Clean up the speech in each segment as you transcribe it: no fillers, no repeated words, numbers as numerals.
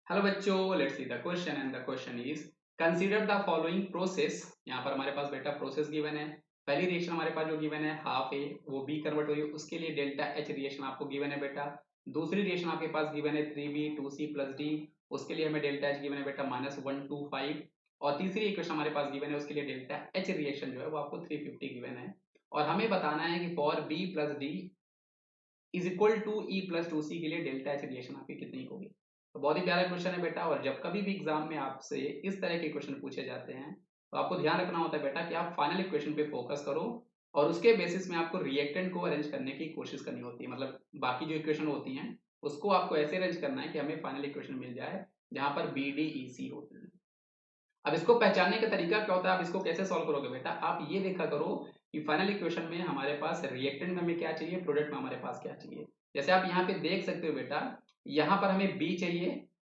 Hello बच्चों, let's see the question and the question is consider the following process. यहाँ पर हमारे पास बेटा प्रोसेस गिवन है। पहली रिएक्शन हमारे पास जो गिवन है हाफ ए वो बी कन्वर्ट हुई, उसके लिए डेल्टा एच रिएक्शन आपको गिवन है बेटा। दूसरी रिएक्शन आपके पास गिवन है 3b 2c प्लस डी, उसके लिए हमें डेल्टा एच गिवन है बेटा -125। और तीसरी इक्वेशन हमारे पास गिवन है, उसके लिए डेल्टा एच रिएक्शन जो है वो आपको 350 गिवन है। और हमें बताना है कि for B plus D is equal to E plus two C के लिए डेल्टा एच रिएक्शन आपकी कितनी होगी। तो बहुत ही प्यारा क्वेश्चन है बेटा। और जब कभी भी एग्जाम में आपसे इस तरह के क्वेश्चन पूछे जाते हैं तो आपको ध्यान रखना होता है बेटा कि आप फाइनल इक्वेशन पे फोकस करो और उसके बेसिस में आपको रिएक्टेंट को अरेंज करने की कोशिश करनी होती है। मतलब बाकी जो इक्वेशन होती हैं उसको आपको ऐसे अरेंज करना है कि हमें फाइनल इक्वेशन मिल जाए जहां पर बी डी ई सी होती है। अब इसको पहचानने का तरीका क्या होता है, आप इसको कैसे सॉल्व करोगे बेटा, आप ये देखा करो कि फाइनल इक्वेशन में हमारे पास रिएक्टेंट में हमें क्या चाहिए, प्रोडक्ट में हमारे पास क्या चाहिए। जैसे आप यहाँ पे देख सकते हो बेटा, यहाँ पर हमें बी चाहिए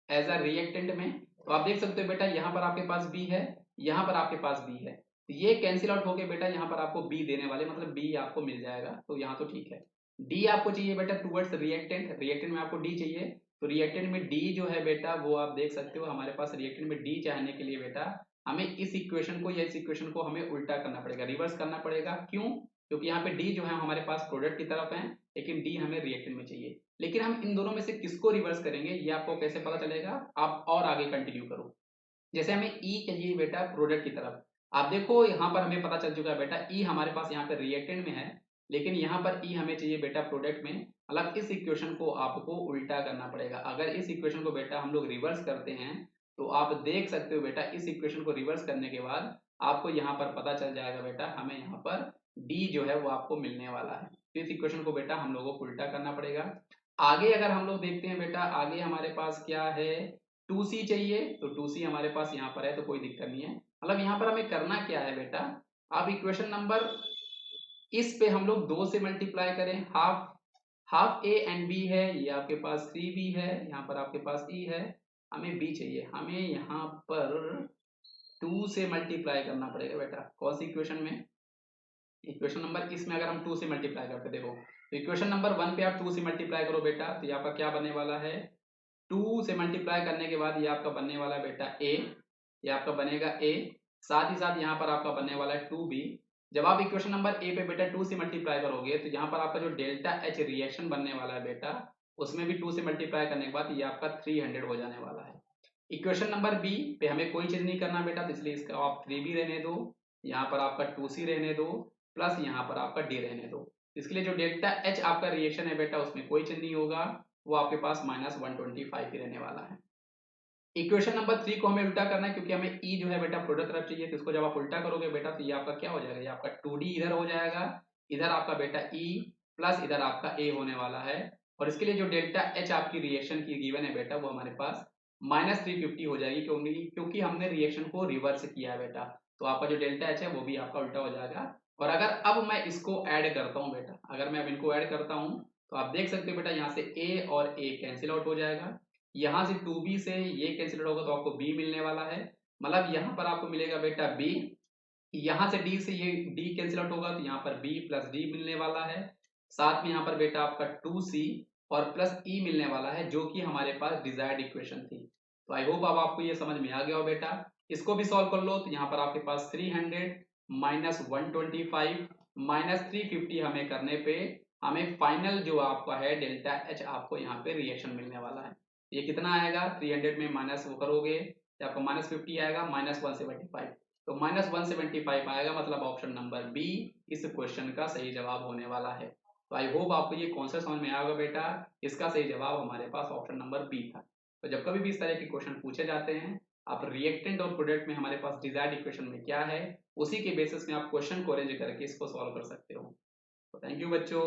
एज अ रिएक्टेंट में। तो आप देख सकते हो बेटा यहाँ पर आपके पास बी है, यहाँ पर आपके पास बी है, तो ये कैंसिल आउट होके बेटा यहाँ पर आपको बी देने वाले, मतलब बी आपको मिल जाएगा। तो यहाँ तो ठीक है। डी आपको चाहिए बेटा टूवर्ड्स रिएक्टेंट, रिएक्टेंट में आपको डी चाहिए। तो रिएक्टेंट में डी जो है बेटा वो आप देख सकते हो हमारे पास रिएक्टेंट में डी चाहने के लिए बेटा हमें इस इक्वेशन को या इस इक्वेशन को हमें उल्टा करना पड़ेगा, रिवर्स करना पड़ेगा। क्यों? क्योंकि यहाँ पे डी जो है हमारे पास प्रोडक्ट की तरफ है, लेकिन डी हमें रिएक्टेंट में चाहिए। लेकिन हम इन दोनों में से किसको रिवर्स करेंगे ये आपको कैसे पता चलेगा, आप और आगे कंटिन्यू करो। जैसे हमें ई चाहिए बेटा प्रोडक्ट की तरफ, आप देखो यहाँ पर हमें पता चल चुका है बेटा ई हमारे पास यहाँ पे रिएक्टेंट में है, लेकिन यहाँ पर ई हमें चाहिए बेटा प्रोडक्ट में। मतलब इस इक्वेशन को आपको उल्टा करना पड़ेगा। अगर इस इक्वेशन को बेटा हम लोग रिवर्स करते हैं तो आप देख सकते हो बेटा इस इक्वेशन को रिवर्स करने के बाद आपको यहाँ पर पता चल जाएगा बेटा हमें यहाँ पर डी जो है वो आपको मिलने वाला है। तो इस इक्वेशन को बेटा हम लोगों को उल्टा करना पड़ेगा। आगे अगर हम लोग देखते हैं बेटा, आगे हमारे पास क्या है, 2c चाहिए। तो 2c हमारे पास यहाँ पर है तो कोई दिक्कत नहीं है। मतलब यहाँ पर हमें करना क्या है बेटा, आप इक्वेशन नंबर इस पे हम लोग 2 से मल्टीप्लाई करें। Half half A and B है, ये आपके पास 3b है, यहाँ पर आपके पास ई है, हमें बी चाहिए। हमें यहाँ पर 2 से मल्टीप्लाई करना पड़ेगा बेटा। कौन सी इक्वेशन में, इक्वेशन नंबर इसमें अगर हम 2 से मल्टीप्लाई करते देखो, तो इक्वेशन नंबर 1 पे आप 2 से मल्टीप्लाई करो बेटा, तो यहाँ पर क्या बनने वाला है, 2 से मल्टीप्लाई करने के बाद ये आपका बनने वाला है बेटा ए, ये आपका बनेगा ए। साथ ही साथ यहाँ पर आपका बनने वाला है 2b। जब आप इक्वेशन नंबर ए पे बेटा 2 से मल्टीप्लाई करोगे तो यहाँ पर आपका जो डेल्टा एच रिएक्शन बनने वाला है बेटा, उसमें भी 2 से मल्टीप्लाई करने के बाद ये आपका 300 हो जाने वाला है। इक्वेशन नंबर बी पे हमें कोई चीज नहीं करना बेटा, तो इसलिए इसका आप 3b रहने दो, यहाँ पर आपका 2c रहने दो, प्लस यहाँ पर आपका डी रहने दो। इसके लिए जो डेल्टा एच आपका रिएक्शन है बेटा उसमें कोई चेंज नहीं होगा, वो आपके पास -125 ही रहने वाला है। इक्वेशन नंबर 3 को हमें उल्टा करना है, क्योंकि हमें ई जो है बेटा प्रोडक्ट तरफ चाहिए। तो इसको जब आप उल्टा करोगे बेटा तो ये आपका क्या हो जाएगा, ये आपका 2d इधर हो जाएगा, इधर आपका बेटा ई, प्लस इधर आपका ए होने वाला है। और इसके लिए जो डेल्टा एच आपकी रिएक्शन की गिवन है बेटा वो हमारे पास -350 हो जाएगी, क्योंकि हमने रिएक्शन को रिवर्स किया है बेटा। तो आपका जो डेल्टा एच है वो भी आपका उल्टा हो जाएगा। और अगर अब मैं इसको ऐड करता हूँ बेटा, अगर मैं अब इनको ऐड करता हूँ तो आप देख सकते हो बेटा यहाँ से ए और ए कैंसिल आउट हो जाएगा, यहाँ से 2b से ये कैंसिल होगा तो आपको b मिलने वाला है। मतलब यहाँ पर आपको मिलेगा बेटा b, यहाँ से d से ये d कैंसिल आउट होगा तो यहाँ पर b प्लस d मिलने वाला है। साथ में यहाँ पर बेटा आपका 2c और प्लस e मिलने वाला है, जो कि हमारे पास डिजायर्ड इक्वेशन थी। तो आई होप अब आपको ये समझ में आ गया हो बेटा। इसको भी सॉल्व कर लो, तो यहाँ पर आपके पास 300 -125 -350 हमें करने पे हमें फाइनल जो आपका है डेल्टा एच आपको यहाँ पे रिएक्शन मिलने वाला है। ये कितना आएगा, 300 में माइनस वो करोगे तो आपको -50 आएगा, -175। तो -175 आएगा, मतलब ऑप्शन नंबर बी इस क्वेश्चन का सही जवाब होने वाला है। तो आई होप आपको ये कॉन्सेप्ट समझ में आएगा बेटा। इसका सही जवाब हमारे पास ऑप्शन नंबर बी था। तो जब कभी भी इस तरह के क्वेश्चन पूछे जाते हैं, आप रिएक्टेंट और प्रोडक्ट में हमारे पास डिजायर्ड इक्वेशन में क्या है, उसी के बेसिस में आप क्वेश्चन को अरेंज करके इसको सॉल्व कर सकते हो। तो थैंक यू बच्चों।